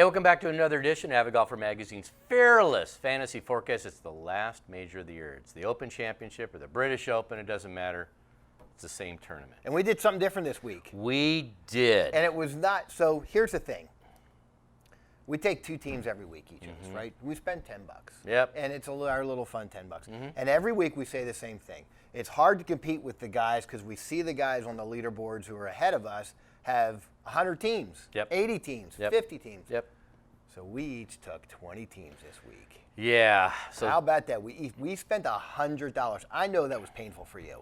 welcome back to another edition of Avid Golfer Magazine's Fearless Fantasy Forecast. It's the last major of the year. It's the Open Championship or the British Open. It doesn't matter. It's the same tournament. And we did something different this week. We did. And it was not, so here's the thing. We take two teams every week, each of us, right? We spend $10. Yep. And it's our little fun $10. And every week we say the same thing. It's hard to compete with the guys because we see the guys on the leaderboards who are ahead of us have 100 teams, 80 teams, 50 teams. So we each took 20 teams this week. Yeah. So how about that? We spent $100. I know that was painful for you.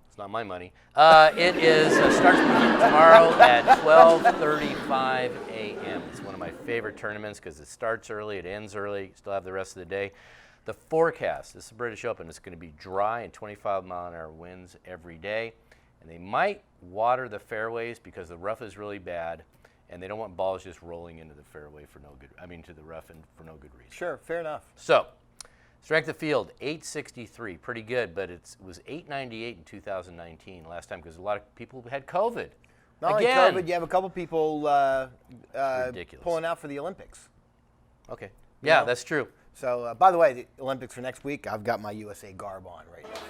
It's not my money. It is starts tomorrow at 12:35 a.m. It's one of my favorite tournaments because it starts early, it ends early, you still have the rest of the day. The forecast, this is the British Open, it's going to be dry and 25-mile-an-hour winds every day. And they might water the fairways because the rough is really bad, and they don't want balls just rolling into the fairway for no good, to the rough and for no good reason. Sure, fair enough. So, strength of field, 863, pretty good, but it was 898 in 2019 last time because a lot of people had COVID. Not only COVID, you have a couple people ridiculous. Pulling out for the Olympics. Okay. Yeah, that's true. So, by the way, the Olympics for next week, I've got my USA garb on right now.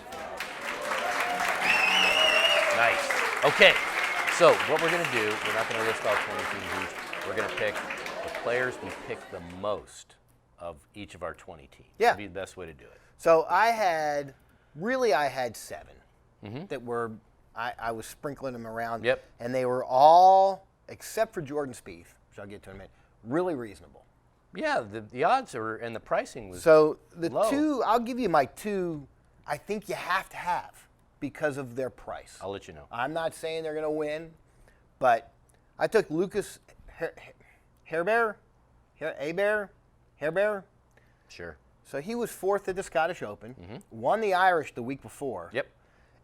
Nice. Okay. So, what we're going to do, we're not going to list all 20 teams each. We're going to pick the players we pick the most of each of our 20 teams. Yeah. That'd be the best way to do it. So, I had 7 that were, I was sprinkling them around. Yep. And they were all, except for Jordan Spieth, which I'll get to in a minute, really reasonable. Yeah, the odds are, and the pricing was so the low. two, I'll give you my two I think you have to have because of their price. I'll let you know. I'm not saying they're going to win, but I took Lucas Herbert. Sure. So he was 4th at the Scottish Open, won the Irish the week before. Yep.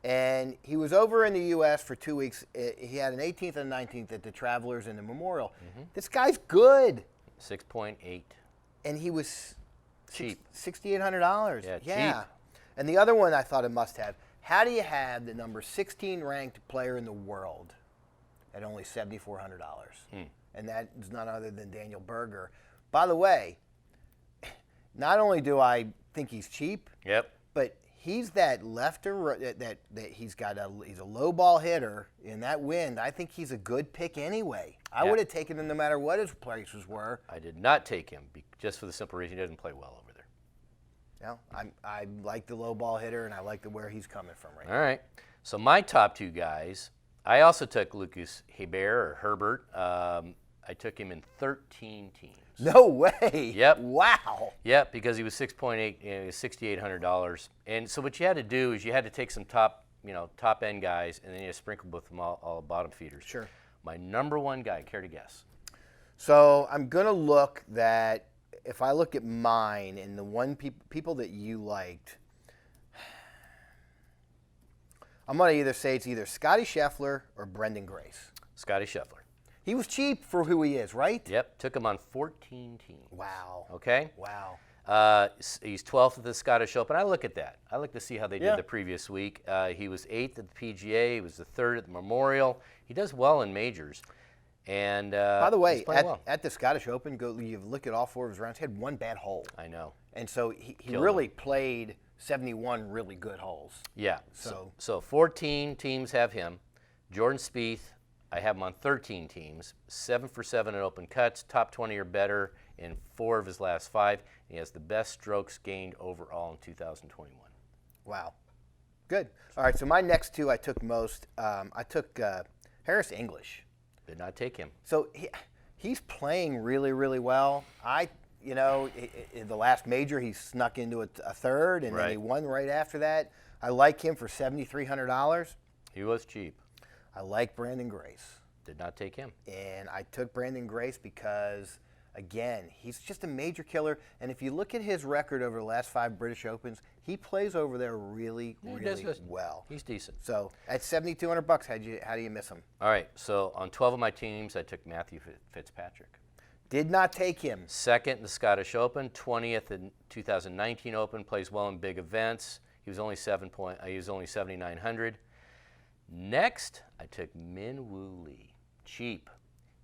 And he was over in the U.S. for 2 weeks. He had an 18th and 19th at the Travelers and the Memorial. This guy's good. 6.8. And he was cheap. $6,800. Yeah, cheap. And the other one I thought it must have. How do you have the number 16 ranked player in the world at only $7,400? And that is none other than Daniel Berger. By the way, not only do I think he's cheap, but he's that lefter that he's a low ball hitter in that wind. I think he's a good pick anyway. I would have taken him no matter what his prices were. I did not take him just for the simple reason he doesn't play well over there. Yeah, I like the low ball hitter and I like where he's coming from right now. All right. So my top two guys, I also took Lucas Herbert. I took him in 13 teams. No way. Yep. Wow. Yep, because he was 6.8, $6,800. And so what you had to do is you had to take some top end guys, and then you sprinkled with them all bottom feeders. Sure. My number one guy, care to guess? So I'm going to look that, if I look at mine and the one people that you liked, I'm going to either say it's either Scotty Scheffler or Brendan Grace. Scotty Scheffler. He was cheap for who he is, right? Yep, took him on 14 teams. Wow. Okay? Wow. He's 12th at the Scottish Open. I look at that. I like to see how they did the previous week. He was 8th at the PGA. He was the 3rd at the Memorial. He does well in majors. And by the way, well. at the Scottish Open, you look at all 4 of his rounds, he had one bad hole. I know. And so he really played 71 really good holes. Yeah. So 14 teams have him. Jordan Spieth, I have him on 13 teams, 7 for 7 in open cuts, top 20 or better in 4 of his last 5. He has the best strokes gained overall in 2021. Wow. Good. All right, so my next two I took most. I took Harris English. Did not take him. So he's playing really, really well. In the last major, he snuck into a third, and then he won right after that. I like him for $7,300. He was cheap. I like Brandon Grace. Did not take him. And I took Brandon Grace because, again, he's just a major killer. And if you look at his record over the last 5 British Opens, he plays over there really, really well. He's decent. So at $7,200, how do you miss him? All right. So on 12 of my teams, I took Matthew Fitzpatrick. Did not take him. 2nd in the Scottish Open, 20th in 2019 Open. Plays well in big events. He was only 7,900. Next, I took Min Woo Lee. Cheap.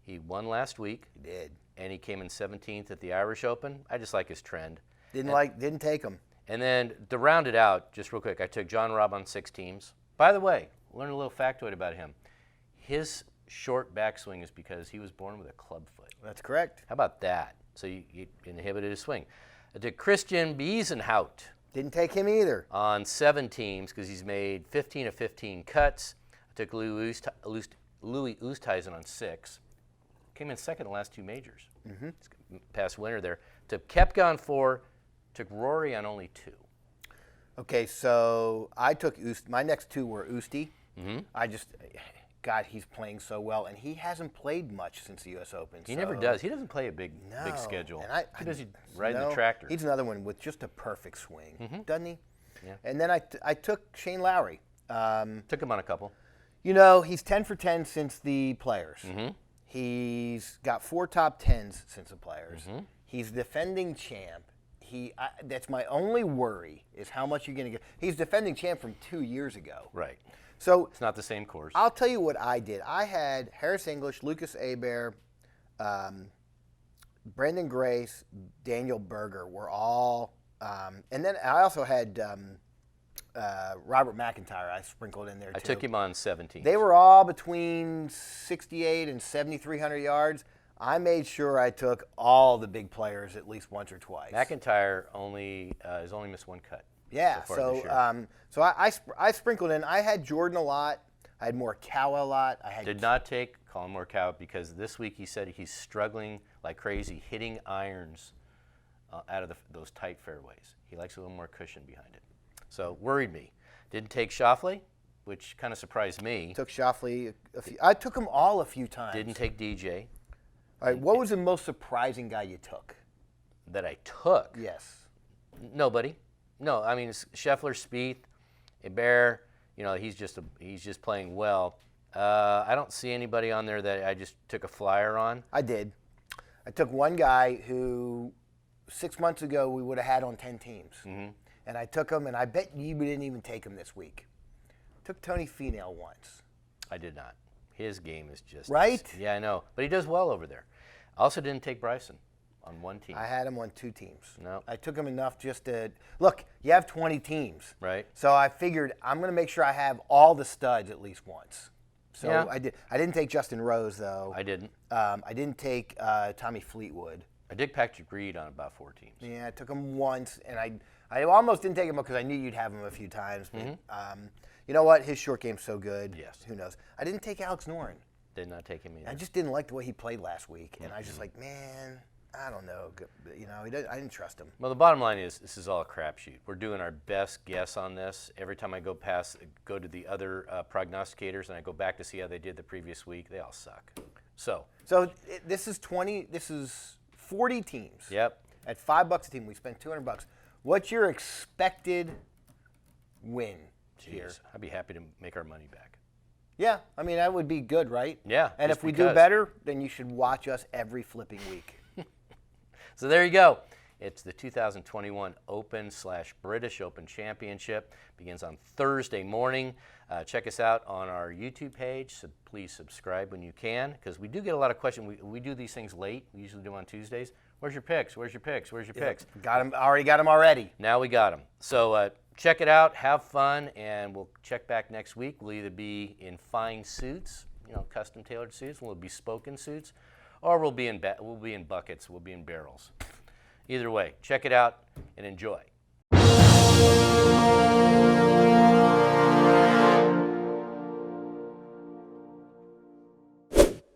He won last week. He did. and he came in 17th at the Irish Open. I just like his trend. Didn't take him. And then to round it out, just real quick, I took John Rahm on 6 teams. By the way, learn a little factoid about him. His short backswing is because he was born with a club foot. That's correct. How about that? So you inhibited his swing. I took Christian Beasenhout Didn't take him either. on 7 teams because he's made 15 of 15 cuts. I took Louis Oosthuizen on 6. Came in second in the last 2 majors. Past winner there. Took Koepka on 4. Took Rory on only 2. Okay, so I took my next 2 were Usti. God, he's playing so well, and he hasn't played much since the U.S. Open. He never does. He doesn't play a big schedule. And He does riding the tractor. He's another one with just a perfect swing, doesn't he? Yeah. And then I took Shane Lowry. Took him on a couple. You know, he's 10 for 10 since the Players. He's got 4 top 10s since the Players. He's defending champ. That's my only worry is how much you're going to get. He's defending champ from 2 years ago. Right. So It's not the same course. I'll tell you what I did. I had Harris English, Lucas Hebert, Brendan Grace, Daniel Berger were all, and then I also had Robert McIntyre I sprinkled in there too. I took him on 17. They were all between 68 and 7,300 yards. I made sure I took all the big players at least once or twice. McIntyre has only missed 1 cut. Yeah, so far this year. So I sprinkled in. I had Jordan a lot. I had Morikawa a lot. I had Did not take Colin Morikawa because this week he said he's struggling like crazy hitting irons out of those tight fairways. He likes a little more cushion behind it. So worried me. Didn't take Schauffele, which kind of surprised me. Took Schauffele a few. I took them all a few times. Didn't take DJ. All right, what was the most surprising guy you took? That I took? Yes. Nobody. No, I mean Scheffler, Spieth, Hebert. You know he's just playing well. I don't see anybody on there that I just took a flyer on. I did. I took one guy who 6 months ago we would have had on 10 teams, and I took him, and I bet you didn't even take him this week. Took Tony Finau once. I did not. His game is just right. Yeah, I know, but he does well over there. I also didn't take Bryson on 1 team. I had him on 2 teams. No. I took him enough just to look. You have 20 teams, right? So I figured I'm going to make sure I have all the studs at least once. So yeah. I did. I didn't take Justin Rose though. I didn't. I didn't take Tommy Fleetwood. I did Patrick Reed on about 4 teams. Yeah, I took him once, and I almost didn't take him because I knew you'd have him a few times. But you know what? His short game's so good. Yes. Who knows? I didn't take Alex Noren. Did not take him either. I just didn't like the way he played last week, and I was just like, man, I don't know. You know, I didn't trust him. Well, the bottom line is this is all a crapshoot. We're doing our best guess on this. Every time I go to the other prognosticators, and I go back to see how they did the previous week, they all suck. So this is 20. This is 40 teams. Yep. At $5 a team, we spent $200. What's your expected win here? I'd be happy to make our money back. Yeah, I mean that would be good, right? Yeah. And if we do better, then you should watch us every flipping week. So there you go. It's the 2021 Open/British Open Championship. Begins on Thursday morning. Check us out on our YouTube page. So please subscribe when you can, because we do get a lot of questions. We do these things late. We usually do them on Tuesdays. Where's your picks? Where's your picks? Where's your picks? Got him. Already got him already. Now we got them. So check it out. Have fun, and we'll check back next week. We'll either be in fine suits, custom tailored suits. We'll be spoken suits, or we'll be in buckets. We'll be in barrels. Either way, check it out and enjoy.